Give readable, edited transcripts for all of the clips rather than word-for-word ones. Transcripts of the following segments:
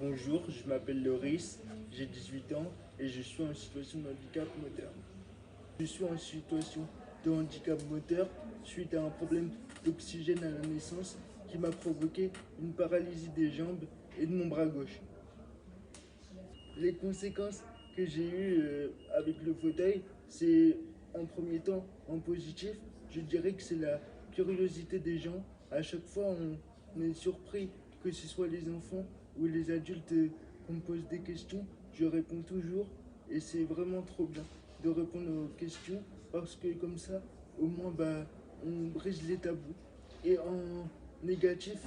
Bonjour, je m'appelle Loris, j'ai 18 ans et je suis en situation de handicap moteur. Je suis en situation de handicap moteur suite à un problème d'oxygène à la naissance qui m'a provoqué une paralysie des jambes et de mon bras gauche. Les conséquences que j'ai eues avec le fauteuil, c'est en premier temps en positif, je dirais que c'est la curiosité des gens. À chaque fois, on est surpris, que ce soit les enfants ou les adultes, qu'on me pose des questions, je réponds toujours et c'est vraiment trop bien de répondre aux questions parce que comme ça, au moins, on brise les tabous. Et en négatif,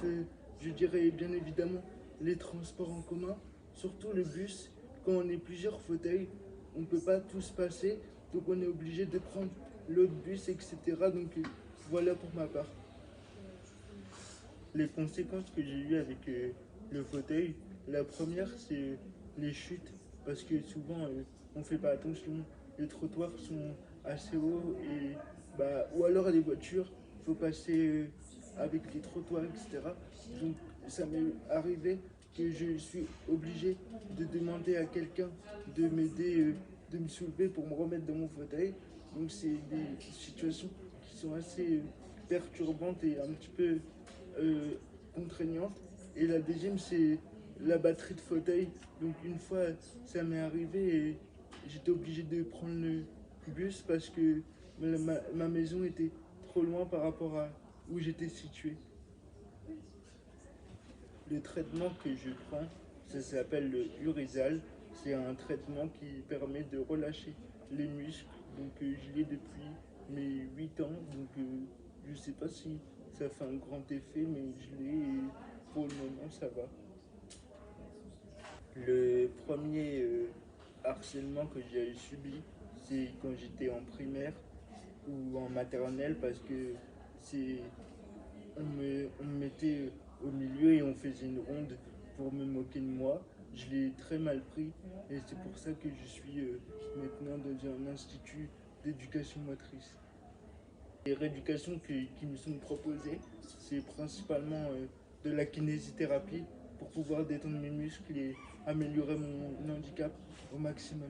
je dirais bien évidemment les transports en commun, surtout le bus. Quand on est plusieurs fauteuils, on ne peut pas tous passer, donc on est obligé de prendre l'autre bus, etc. Donc voilà pour ma part. Les conséquences que j'ai eues avec le fauteuil, la première c'est les chutes, parce que souvent on ne fait pas attention, les trottoirs sont assez hauts, et ou alors les voitures, il faut passer avec les trottoirs, etc. Donc ça m'est arrivé que je suis obligé de demander à quelqu'un de m'aider, de me soulever pour me remettre dans mon fauteuil. Donc c'est des situations qui sont assez perturbantes et un petit peu euh, contraignante. Et la deuxième, c'est la batterie de fauteuil. Donc une fois, ça m'est arrivé et j'étais obligé de prendre le bus parce que ma maison était trop loin par rapport à où j'étais situé. Le traitement que je prends, ça s'appelle le Urizal. C'est un traitement qui permet de relâcher les muscles. Donc je l'ai depuis mes 8 ans. Donc je sais pas si ça fait un grand effet, mais je l'ai et pour le moment ça va. Le premier harcèlement que j'ai subi, c'est quand j'étais en primaire ou en maternelle parce que c'est on me mettait au milieu et on faisait une ronde pour me moquer de moi. Je l'ai très mal pris et c'est pour ça que je suis maintenant dans un institut d'éducation motrice. Les rééducations qui me sont proposées, c'est principalement de la kinésithérapie pour pouvoir détendre mes muscles et améliorer mon handicap au maximum.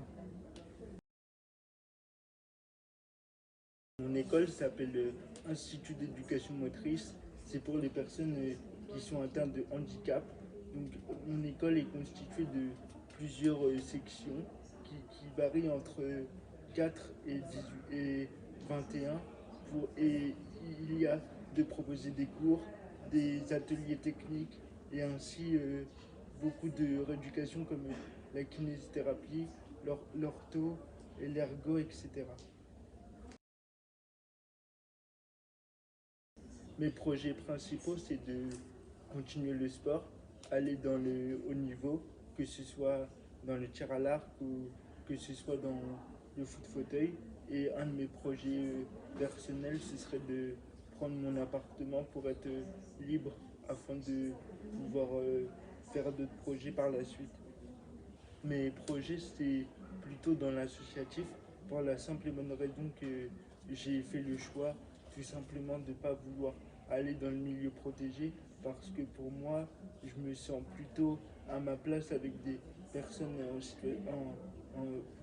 Mon école s'appelle Institut d'éducation motrice. C'est pour les personnes qui sont atteintes de handicap. Donc, mon école est constituée de plusieurs sections qui varient entre 4 et 18 et 21. Et il y a de proposer des cours, des ateliers techniques et ainsi beaucoup de rééducation comme la kinésithérapie, l'ortho et l'ergo, etc. Mes projets principaux, c'est de continuer le sport, aller dans le haut niveau, que ce soit dans le tir à l'arc ou que ce soit dans le foot fauteuil. Et un de mes projets personnels, ce serait de prendre mon appartement pour être libre afin de pouvoir faire d'autres projets par la suite. Mes projets, c'est plutôt dans l'associatif pour la simple et bonne raison que j'ai fait le choix tout simplement de ne pas vouloir aller dans le milieu protégé parce que pour moi, je me sens plutôt à ma place avec des personnes,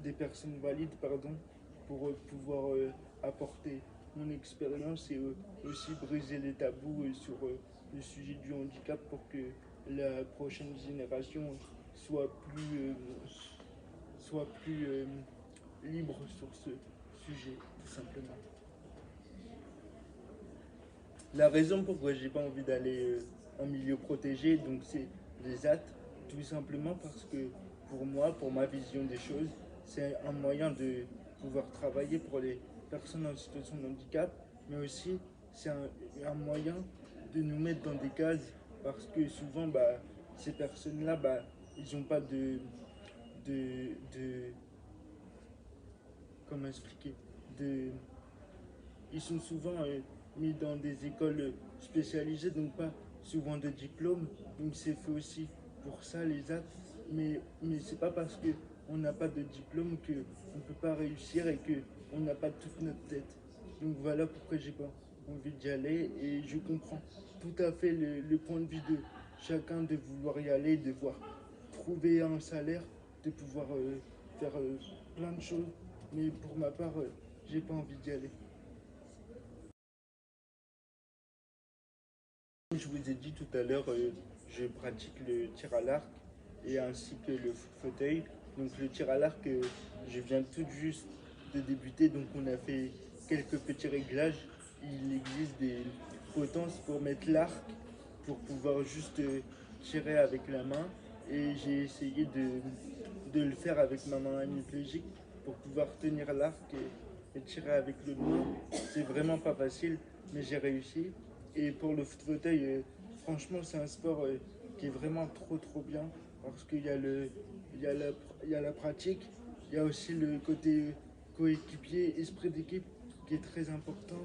des personnes valides pardon, pour pouvoir apporter mon expérience et aussi briser les tabous sur le sujet du handicap pour que la prochaine génération soit plus libre sur ce sujet, tout simplement. La raison pourquoi j'ai pas envie d'aller en milieu protégé, donc c'est les AT, tout simplement parce que pour moi, pour ma vision des choses, c'est un moyen de pouvoir travailler pour les personnes en situation de handicap, mais aussi c'est un moyen de nous mettre dans des cases parce que souvent, ces personnes-là, ils n'ont pas de comment expliquer, de, ils sont souvent mis dans des écoles spécialisées, donc pas souvent de diplôme. Donc c'est fait aussi pour ça les actes. Mais c'est pas parce qu'on n'a pas de diplôme qu'on ne peut pas réussir et qu'on n'a pas toute notre tête. Donc voilà pourquoi j'ai pas envie d'y aller et je comprends tout à fait le point de vue de chacun de vouloir y aller, de voir trouver un salaire, de pouvoir faire plein de choses. Mais pour ma part, j'ai pas envie d'y aller. Comme je vous ai dit tout à l'heure, je pratique le tir à l'arc et ainsi que le fauteuil. Donc le tir à l'arc, je viens tout juste de débuter, donc on a fait quelques petits réglages. Il existe des potences pour mettre l'arc, pour pouvoir juste tirer avec la main. Et j'ai essayé de le faire avec ma main hémiplégique pour pouvoir tenir l'arc et tirer avec l'autre main. C'est vraiment pas facile, mais j'ai réussi. Et pour le fauteuil, franchement, c'est un sport qui est vraiment trop bien parce qu'il y a il y a il y a la pratique, il y a aussi le côté coéquipier, esprit d'équipe qui est très important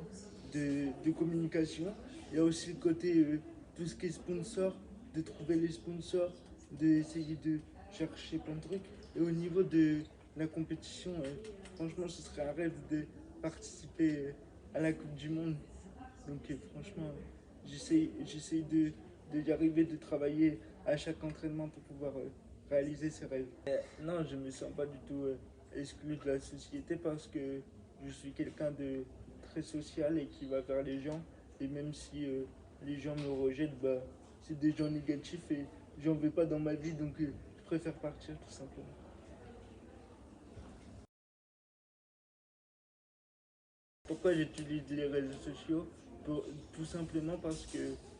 de communication. Il y a aussi le côté tout ce qui est sponsor, de trouver les sponsors, d'essayer de chercher plein de trucs. Et au niveau de la compétition, franchement, ce serait un rêve de participer à la Coupe du Monde. Donc franchement, j'essaie de y arriver, de travailler à chaque entraînement pour pouvoir réaliser ces rêves. Non, je me sens pas du tout exclu de la société parce que je suis quelqu'un de très social et qui va vers les gens. Et même si les gens me rejettent, bah, c'est des gens négatifs et j'en veux pas dans ma vie, donc je préfère partir tout simplement. Pourquoi j'utilise les réseaux sociaux? Tout simplement parce que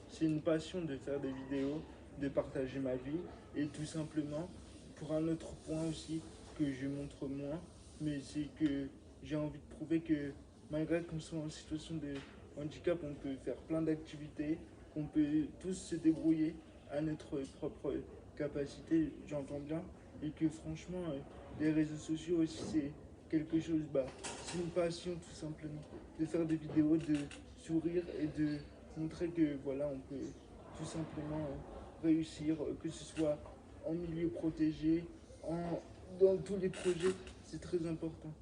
c'est une passion de faire des vidéos, de partager ma vie et tout simplement pour un autre point aussi que je montre moins, mais c'est que j'ai envie de prouver que malgré qu'on soit en situation de handicap, on peut faire plein d'activités, qu'on peut tous se débrouiller à notre propre capacité, j'entends bien, et que franchement, les réseaux sociaux aussi, c'est quelque chose, bah, c'est une passion tout simplement, de faire des vidéos, de sourire et de montrer que voilà, on peut tout simplement réussir, que ce soit en milieu protégé, dans tous les projets, c'est très important.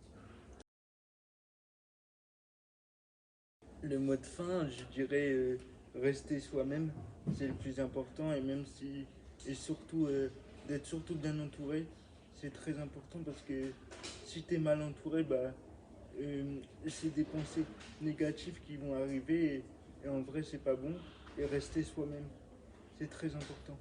Le mot de fin, je dirais rester soi-même, c'est le plus important et même si et surtout d'être surtout bien entouré, c'est très important parce que si tu es mal entouré, bah c'est des pensées négatives qui vont arriver et en vrai c'est pas bon et rester soi-même, c'est très important.